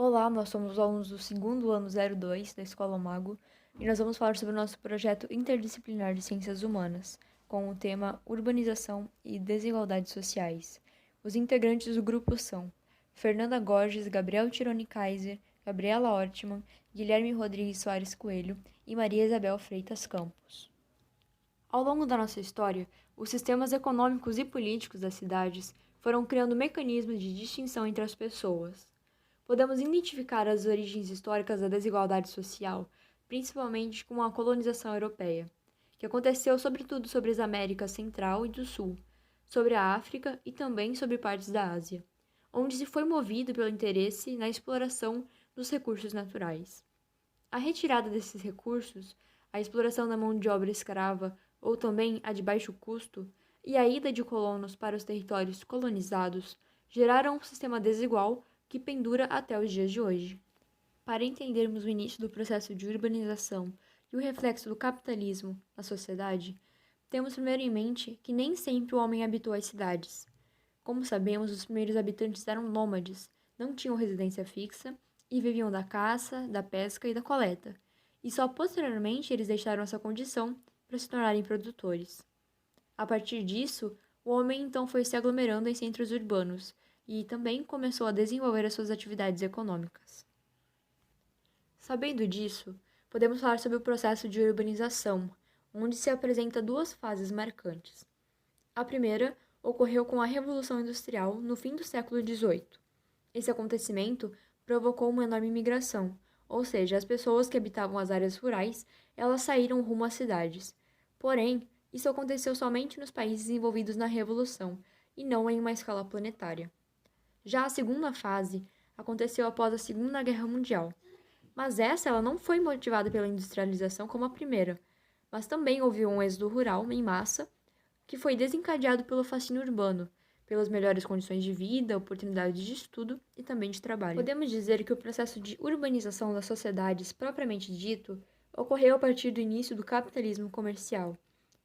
Olá, nós somos alunos do segundo ano 02 da Escola Mago e nós vamos falar sobre o nosso projeto interdisciplinar de Ciências Humanas, com o tema Urbanização e Desigualdades Sociais. Os integrantes do grupo são Fernanda Gorges, Gabriel Tironi Kaiser, Gabriela Ortmann, Guilherme Rodrigues Soares Coelho e Maria Isabel Freitas Campos. Ao longo da nossa história, os sistemas econômicos e políticos das cidades foram criando mecanismos de distinção entre as pessoas. Podemos identificar as origens históricas da desigualdade social, principalmente com a colonização europeia, que aconteceu sobretudo sobre as Américas Central e do Sul, sobre a África e também sobre partes da Ásia, onde se foi movido pelo interesse na exploração dos recursos naturais. A retirada desses recursos, a exploração da mão de obra escrava ou também a de baixo custo, e a ida de colonos para os territórios colonizados geraram um sistema desigual que pendura até os dias de hoje. Para entendermos o início do processo de urbanização e o reflexo do capitalismo na sociedade, temos primeiro em mente que nem sempre o homem habitou as cidades. Como sabemos, os primeiros habitantes eram nômades, não tinham residência fixa e viviam da caça, da pesca e da coleta, e só posteriormente eles deixaram essa condição para se tornarem produtores. A partir disso, o homem então foi se aglomerando em centros urbanos e também começou a desenvolver as suas atividades econômicas. Sabendo disso, podemos falar sobre o processo de urbanização, onde se apresenta duas fases marcantes. A primeira ocorreu com a Revolução Industrial no fim do século XVIII. Esse acontecimento provocou uma enorme migração, ou seja, as pessoas que habitavam as áreas rurais, elas saíram rumo às cidades. Porém, isso aconteceu somente nos países envolvidos na Revolução, e não em uma escala planetária. Já a segunda fase aconteceu após a Segunda Guerra Mundial, mas ela não foi motivada pela industrialização como a primeira, mas também houve um êxodo rural em massa que foi desencadeado pelo fascínio urbano, pelas melhores condições de vida, oportunidades de estudo e também de trabalho. Podemos dizer que o processo de urbanização das sociedades propriamente dito ocorreu a partir do início do capitalismo comercial,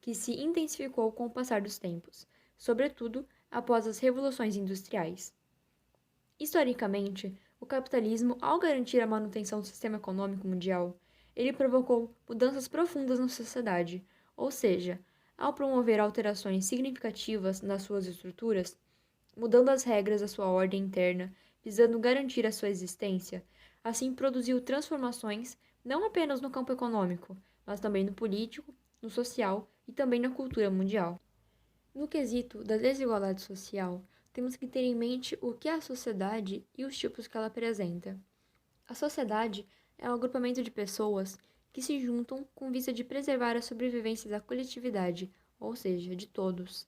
que se intensificou com o passar dos tempos, sobretudo após as revoluções industriais. Historicamente, o capitalismo, ao garantir a manutenção do sistema econômico mundial, ele provocou mudanças profundas na sociedade, ou seja, ao promover alterações significativas nas suas estruturas, mudando as regras da sua ordem interna, visando garantir a sua existência, assim produziu transformações não apenas no campo econômico, mas também no político, no social e também na cultura mundial. No quesito da desigualdade social, temos que ter em mente o que é a sociedade e os tipos que ela apresenta. A sociedade é um agrupamento de pessoas que se juntam com vista de preservar a sobrevivência da coletividade, ou seja, de todos.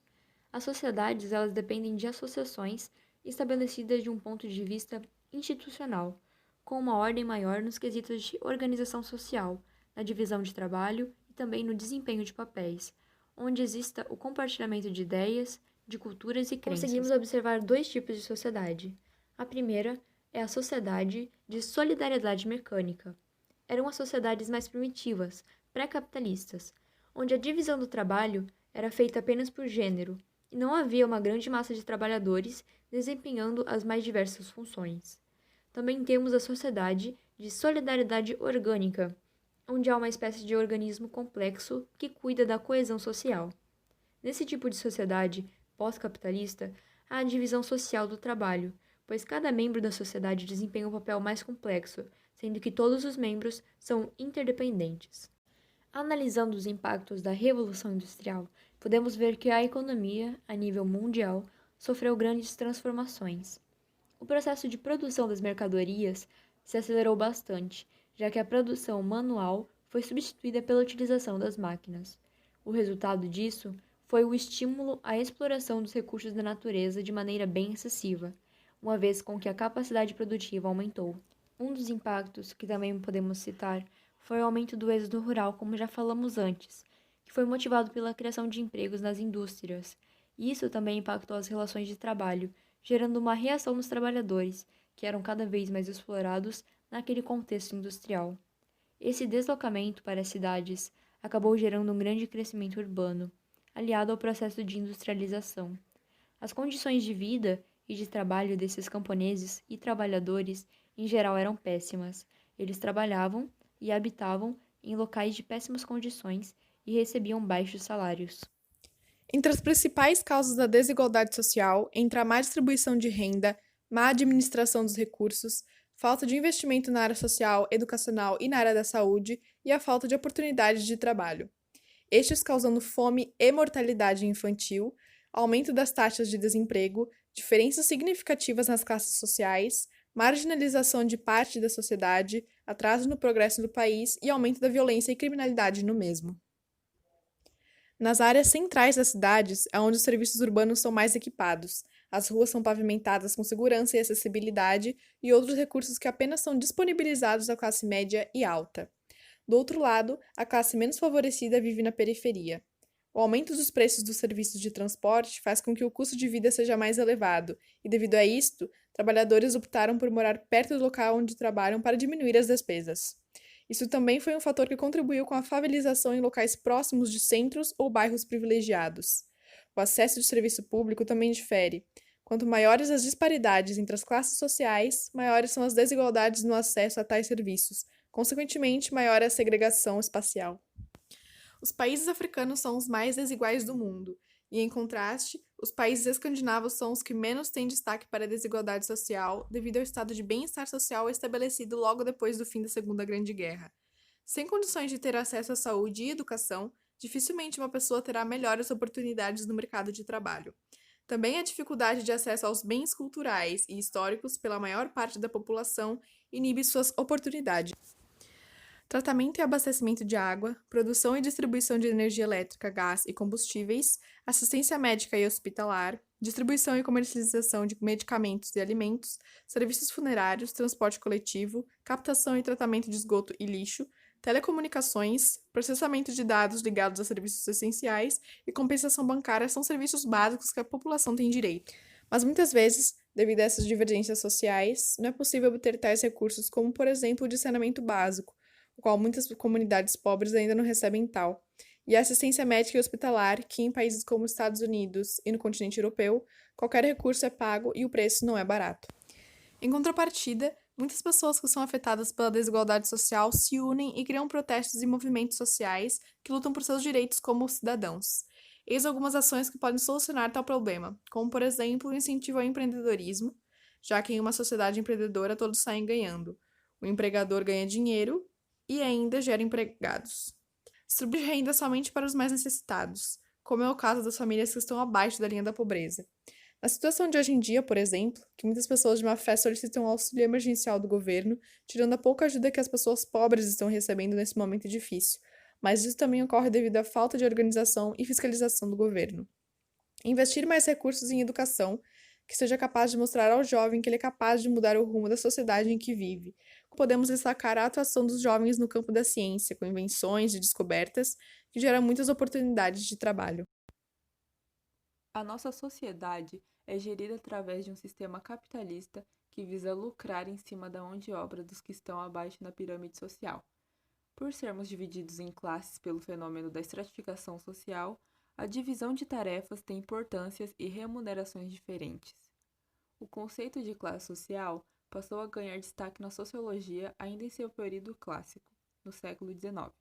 As sociedades, elas dependem de associações estabelecidas de um ponto de vista institucional, com uma ordem maior nos quesitos de organização social, na divisão de trabalho e também no desempenho de papéis, onde exista o compartilhamento de ideias, de culturas e crenças. Conseguimos observar dois tipos de sociedade. A primeira é a sociedade de solidariedade mecânica. Eram as sociedades mais primitivas, pré-capitalistas, onde a divisão do trabalho era feita apenas por gênero, e não havia uma grande massa de trabalhadores desempenhando as mais diversas funções. Também temos a sociedade de solidariedade orgânica, onde há uma espécie de organismo complexo que cuida da coesão social. Nesse tipo de sociedade pós-capitalista, há a divisão social do trabalho, pois cada membro da sociedade desempenha um papel mais complexo, sendo que todos os membros são interdependentes. Analisando os impactos da Revolução Industrial, podemos ver que a economia, a nível mundial, sofreu grandes transformações. O processo de produção das mercadorias se acelerou bastante, já que a produção manual foi substituída pela utilização das máquinas. O resultado disso foi o estímulo à exploração dos recursos da natureza de maneira bem excessiva, uma vez com que a capacidade produtiva aumentou. Um dos impactos que também podemos citar foi o aumento do êxodo rural, como já falamos antes, que foi motivado pela criação de empregos nas indústrias. Isso também impactou as relações de trabalho, gerando uma reação nos trabalhadores, que eram cada vez mais explorados naquele contexto industrial. Esse deslocamento para as cidades acabou gerando um grande crescimento urbano, aliado ao processo de industrialização. As condições de vida e de trabalho desses camponeses e trabalhadores, em geral, eram péssimas. Eles trabalhavam e habitavam em locais de péssimas condições e recebiam baixos salários. Entre as principais causas da desigualdade social, entra a má distribuição de renda, má administração dos recursos, falta de investimento na área social, educacional e na área da saúde e a falta de oportunidades de trabalho. Estes causando fome e mortalidade infantil, aumento das taxas de desemprego, diferenças significativas nas classes sociais, marginalização de parte da sociedade, atraso no progresso do país e aumento da violência e criminalidade no mesmo. Nas áreas centrais das cidades é onde os serviços urbanos são mais equipados. As ruas são pavimentadas com segurança e acessibilidade e outros recursos que apenas são disponibilizados à classe média e alta. Do outro lado, a classe menos favorecida vive na periferia. O aumento dos preços dos serviços de transporte faz com que o custo de vida seja mais elevado, e devido a isto, trabalhadores optaram por morar perto do local onde trabalham para diminuir as despesas. Isso também foi um fator que contribuiu com a favelização em locais próximos de centros ou bairros privilegiados. O acesso de serviço público também difere. Quanto maiores as disparidades entre as classes sociais, maiores são as desigualdades no acesso a tais serviços. Consequentemente, maior é a segregação espacial. Os países africanos são os mais desiguais do mundo, e, em contraste, os países escandinavos são os que menos têm destaque para a desigualdade social, devido ao estado de bem-estar social estabelecido logo depois do fim da Segunda Grande Guerra. Sem condições de ter acesso à saúde e educação, dificilmente uma pessoa terá melhores oportunidades no mercado de trabalho. Também a dificuldade de acesso aos bens culturais e históricos pela maior parte da população inibe suas oportunidades. Tratamento e abastecimento de água, produção e distribuição de energia elétrica, gás e combustíveis, assistência médica e hospitalar, distribuição e comercialização de medicamentos e alimentos, serviços funerários, transporte coletivo, captação e tratamento de esgoto e lixo, telecomunicações, processamento de dados ligados a serviços essenciais e compensação bancária são serviços básicos que a população tem direito. Mas muitas vezes, devido a essas divergências sociais, não é possível obter tais recursos como, por exemplo, o saneamento básico, o qual muitas comunidades pobres ainda não recebem tal, e a assistência médica e hospitalar, que em países como os Estados Unidos e no continente europeu, qualquer recurso é pago e o preço não é barato. Em contrapartida, muitas pessoas que são afetadas pela desigualdade social se unem e criam protestos e movimentos sociais que lutam por seus direitos como cidadãos. Eis algumas ações que podem solucionar tal problema, como, por exemplo, o incentivo ao empreendedorismo, já que em uma sociedade empreendedora todos saem ganhando. O empregador ganha dinheiro e ainda gera empregados. Distribui renda somente para os mais necessitados, como é o caso das famílias que estão abaixo da linha da pobreza. Na situação de hoje em dia, por exemplo, que muitas pessoas de má fé solicitam o auxílio emergencial do governo, tirando a pouca ajuda que as pessoas pobres estão recebendo nesse momento difícil, mas isso também ocorre devido à falta de organização e fiscalização do governo. Investir mais recursos em educação, que seja capaz de mostrar ao jovem que ele é capaz de mudar o rumo da sociedade em que vive. Podemos destacar a atuação dos jovens no campo da ciência, com invenções e descobertas, que geram muitas oportunidades de trabalho. A nossa sociedade é gerida através de um sistema capitalista que visa lucrar em cima da mão de obra dos que estão abaixo na pirâmide social. Por sermos divididos em classes pelo fenômeno da estratificação social, a divisão de tarefas tem importâncias e remunerações diferentes. O conceito de classe social passou a ganhar destaque na sociologia ainda em seu período clássico, no século XIX.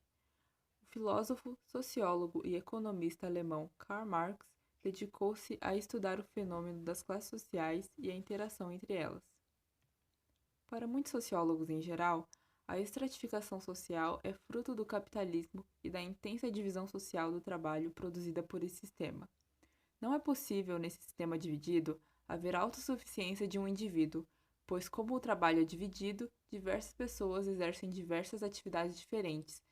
O filósofo, sociólogo e economista alemão Karl Marx dedicou-se a estudar o fenômeno das classes sociais e a interação entre elas. Para muitos sociólogos em geral, a estratificação social é fruto do capitalismo e da intensa divisão social do trabalho produzida por esse sistema. Não é possível, nesse sistema dividido, haver autossuficiência de um indivíduo, pois, como o trabalho é dividido, diversas pessoas exercem diversas atividades diferentes,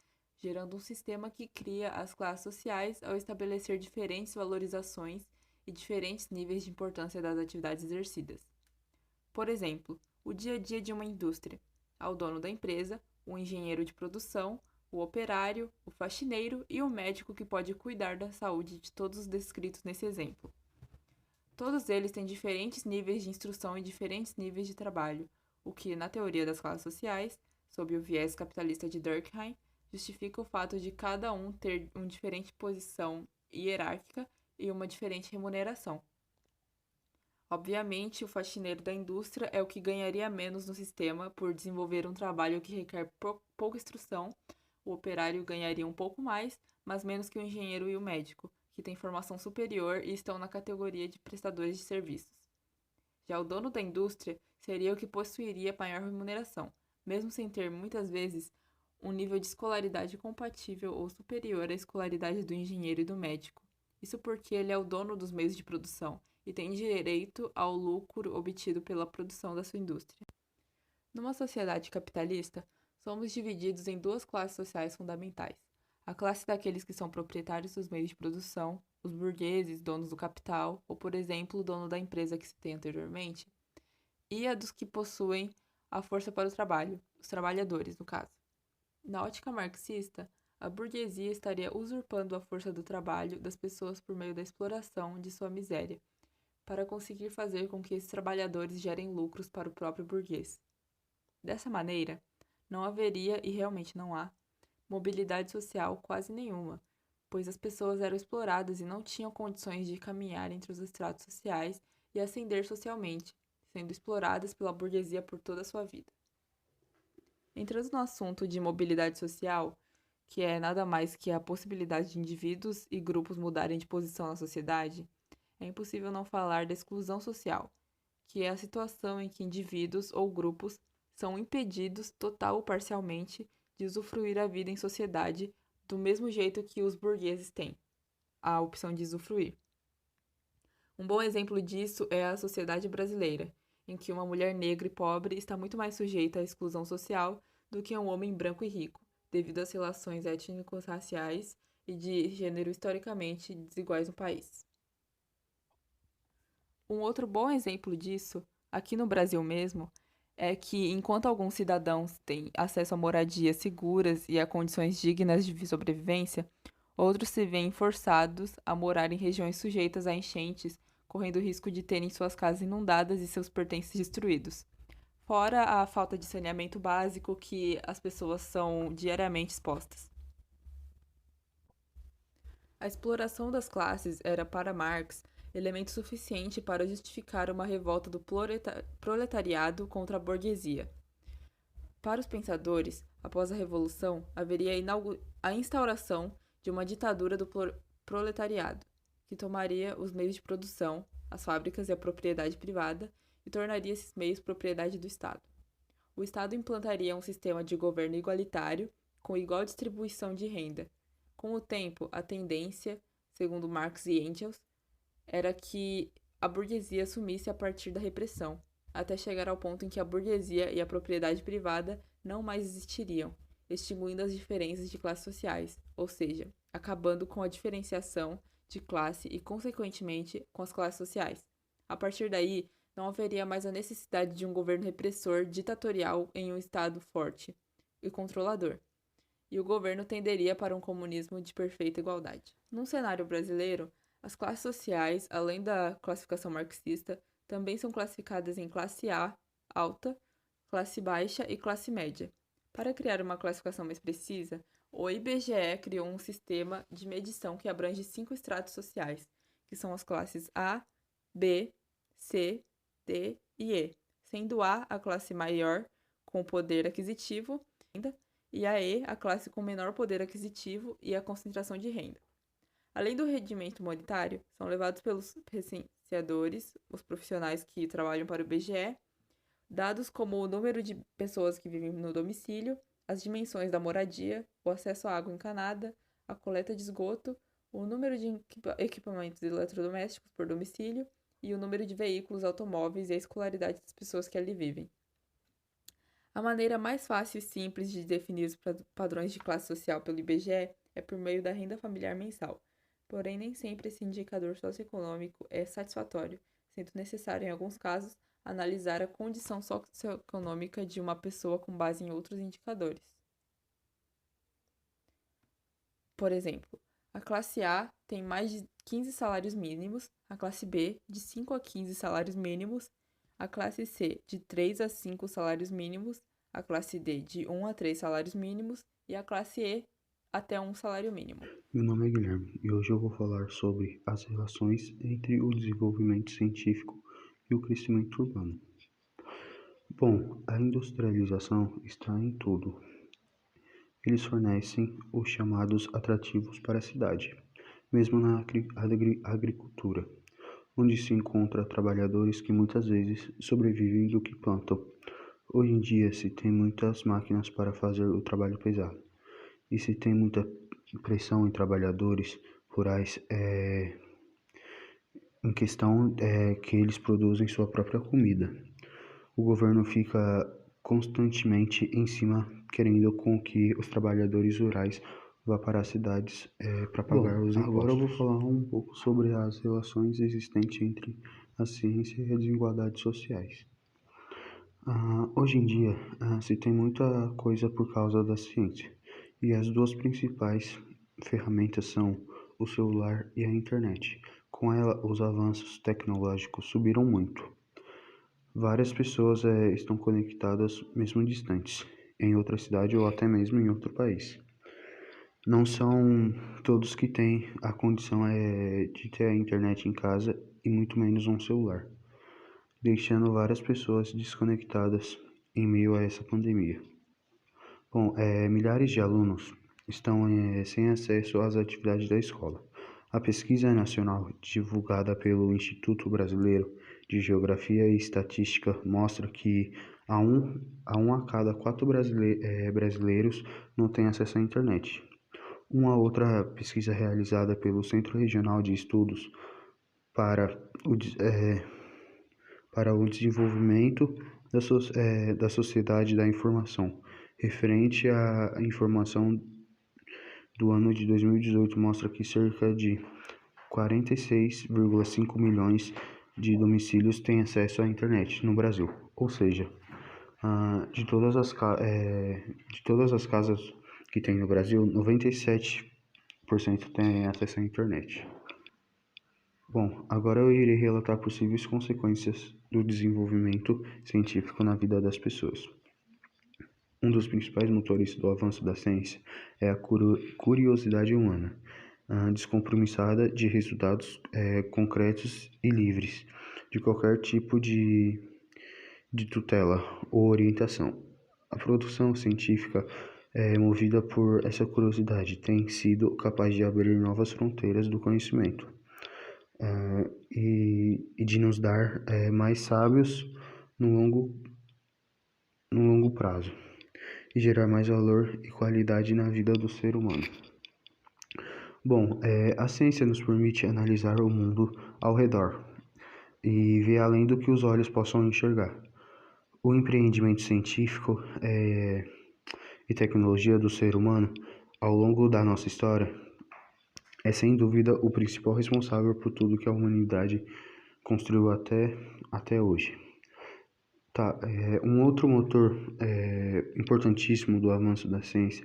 gerando um sistema que cria as classes sociais ao estabelecer diferentes valorizações e diferentes níveis de importância das atividades exercidas. Por exemplo, o dia a dia de uma indústria. Ao dono da empresa, o engenheiro de produção, o operário, o faxineiro e o médico que pode cuidar da saúde de todos os descritos nesse exemplo. Todos eles têm diferentes níveis de instrução e diferentes níveis de trabalho, o que, na teoria das classes sociais, sob o viés capitalista de Durkheim, justifica o fato de cada um ter uma diferente posição hierárquica e uma diferente remuneração. Obviamente, o faxineiro da indústria é o que ganharia menos no sistema por desenvolver um trabalho que requer pouca instrução. O operário ganharia um pouco mais, mas menos que o engenheiro e o médico, que têm formação superior e estão na categoria de prestadores de serviços. Já o dono da indústria seria o que possuiria maior remuneração, mesmo sem ter, muitas vezes, um nível de escolaridade compatível ou superior à escolaridade do engenheiro e do médico. Isso porque ele é o dono dos meios de produção e tem direito ao lucro obtido pela produção da sua indústria. Numa sociedade capitalista, somos divididos em duas classes sociais fundamentais: a classe daqueles que são proprietários dos meios de produção, os burgueses, donos do capital, ou, por exemplo, o dono da empresa que citei anteriormente, e a dos que possuem a força para o trabalho, os trabalhadores, no caso. Na ótica marxista, a burguesia estaria usurpando a força do trabalho das pessoas por meio da exploração de sua miséria, para conseguir fazer com que esses trabalhadores gerem lucros para o próprio burguês. Dessa maneira, não haveria, e realmente não há, mobilidade social quase nenhuma, pois as pessoas eram exploradas e não tinham condições de caminhar entre os estratos sociais e ascender socialmente, sendo exploradas pela burguesia por toda a sua vida. Entrando no assunto de mobilidade social, que é nada mais que a possibilidade de indivíduos e grupos mudarem de posição na sociedade, é impossível não falar da exclusão social, que é a situação em que indivíduos ou grupos são impedidos, total ou parcialmente, de usufruir a vida em sociedade do mesmo jeito que os burgueses têm a opção de usufruir. Um bom exemplo disso é a sociedade brasileira, em que uma mulher negra e pobre está muito mais sujeita à exclusão social do que um homem branco e rico, devido às relações étnico-raciais e de gênero historicamente desiguais no país. Um outro bom exemplo disso, aqui no Brasil mesmo, é que enquanto alguns cidadãos têm acesso a moradias seguras e a condições dignas de sobrevivência, outros se veem forçados a morar em regiões sujeitas a enchentes, correndo o risco de terem suas casas inundadas e seus pertences destruídos. Fora a falta de saneamento básico que as pessoas são diariamente expostas. A exploração das classes era, para Marx, elemento suficiente para justificar uma revolta do proletariado contra a burguesia. Para os pensadores, após a Revolução, haveria a instauração de uma ditadura do proletariado, que tomaria os meios de produção, as fábricas e a propriedade privada e tornaria esses meios propriedade do Estado. O Estado implantaria um sistema de governo igualitário, com igual distribuição de renda. Com o tempo, a tendência, segundo Marx e Engels, era que a burguesia assumisse a partir da repressão, até chegar ao ponto em que a burguesia e a propriedade privada não mais existiriam, extinguindo as diferenças de classes sociais, ou seja, acabando com a diferenciação de classe e, consequentemente, com as classes sociais. A partir daí, não haveria mais a necessidade de um governo repressor ditatorial em um Estado forte e controlador, e o governo tenderia para um comunismo de perfeita igualdade. Num cenário brasileiro, as classes sociais, além da classificação marxista, também são classificadas em classe A, alta, classe baixa e classe média. Para criar uma classificação mais precisa, o IBGE criou um sistema de medição que abrange 5 estratos sociais, que são as classes A, B, C, D e E, sendo a classe maior com poder aquisitivo, e a E a classe com menor poder aquisitivo e a concentração de renda. Além do rendimento monetário, são levados pelos recenseadores, os profissionais que trabalham para o IBGE, dados como o número de pessoas que vivem no domicílio, as dimensões da moradia, o acesso à água encanada, a coleta de esgoto, o número de equipamentos eletrodomésticos por domicílio e o número de veículos automóveis e a escolaridade das pessoas que ali vivem. A maneira mais fácil e simples de definir os padrões de classe social pelo IBGE é por meio da renda familiar mensal. Porém, nem sempre esse indicador socioeconômico é satisfatório, sendo necessário, em alguns casos, analisar a condição socioeconômica de uma pessoa com base em outros indicadores. Por exemplo, a classe A tem mais de 15 salários mínimos, a classe B de 5 a 15 salários mínimos, a classe C de 3 a 5 salários mínimos, a classe D de 1 a 3 salários mínimos e a classe E até um salário mínimo. Meu nome é Guilherme e hoje eu vou falar sobre as relações entre o desenvolvimento científico e o crescimento urbano. Bom, a industrialização está em tudo. Eles fornecem os chamados atrativos para a cidade, mesmo na agricultura, onde se encontra trabalhadores que muitas vezes sobrevivem do que plantam. Hoje em dia se tem muitas máquinas para fazer o trabalho pesado, e se tem muita pressão em trabalhadores rurais em questão que eles produzem sua própria comida. O governo fica constantemente em cima, querendo com que os trabalhadores rurais vá para as cidades para pagar os impostos. Agora eu vou falar um pouco sobre as relações existentes entre a ciência e as desigualdades sociais. Hoje em dia se tem muita coisa por causa da ciência, e as duas principais ferramentas são o celular e a internet. Com ela, os avanços tecnológicos subiram muito. Várias pessoas estão conectadas mesmo distantes, em outra cidade ou até mesmo em outro país. Não são todos que têm a condição de ter a internet em casa e muito menos um celular, deixando várias pessoas desconectadas em meio a essa pandemia. Bom, milhares de alunos estão sem acesso às atividades da escola. A pesquisa nacional divulgada pelo Instituto Brasileiro de Geografia e Estatística mostra que a cada 4 brasileiros não tem acesso à internet. Uma outra pesquisa realizada pelo Centro Regional de Estudos para o Desenvolvimento da Sociedade da Informação, referente à informação do ano de 2018, mostra que cerca de 46,5 milhões de domicílios têm acesso à internet no Brasil. Ou seja, de todas as casas que tem no Brasil, 97% têm acesso à internet. Bom, agora eu irei relatar possíveis consequências do desenvolvimento científico na vida das pessoas. Um dos principais motores do avanço da ciência é a curiosidade humana, descompromissada de resultados concretos e livres de qualquer tipo de tutela ou orientação. A produção científica movida por essa curiosidade tem sido capaz de abrir novas fronteiras do conhecimento e de nos dar mais sábios no longo prazo, e gerar mais valor e qualidade na vida do ser humano. Bom, a ciência nos permite analisar o mundo ao redor e ver além do que os olhos possam enxergar. O empreendimento científico e tecnologia do ser humano ao longo da nossa história é sem dúvida o principal responsável por tudo que a humanidade construiu até hoje. Um outro motor importantíssimo do avanço da ciência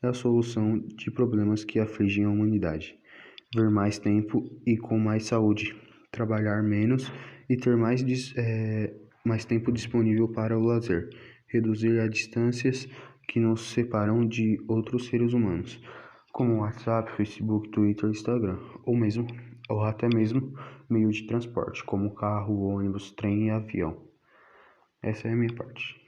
é a solução de problemas que afligem a humanidade. Ver mais tempo e com mais saúde, trabalhar menos e ter mais tempo disponível para o lazer, reduzir as distâncias que nos separam de outros seres humanos, como WhatsApp, Facebook, Twitter, Instagram, ou até mesmo meio de transporte, como carro, ônibus, trem e avião. Essa é a minha parte.